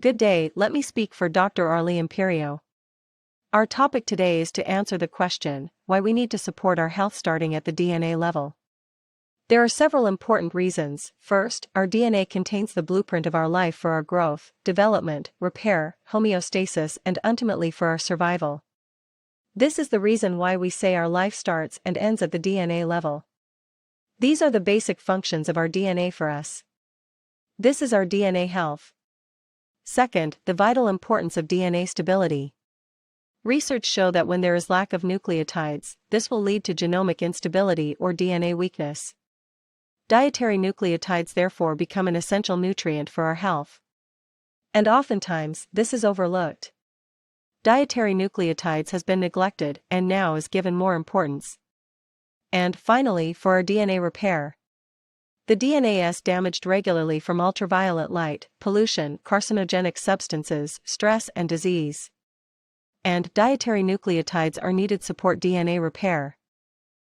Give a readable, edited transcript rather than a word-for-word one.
Good day, let me speak for Dr. Arlie Imperio. Our topic today is to answer the question, why we need to support our health starting at the DNA level. There are several important reasons. First, our DNA contains the blueprint of our life for our growth, development, repair, homeostasis, and ultimately for our survival. This is the reason why we say our life starts and ends at the DNA level. These are the basic functions of our DNA for us. This is our DNA health. Second, the vital importance of DNA stability. Research show that when there is lack of nucleotides, this will lead to genomic instability or DNA weakness. Dietary nucleotides therefore become an essential nutrient for our health. And oftentimes, this is overlooked. Dietary nucleotides has been neglected and now is given more importance. And finally, for our DNA repair. The DNA is damaged regularly from ultraviolet light, pollution, carcinogenic substances, stress and disease. And dietary nucleotides are needed to support DNA repair.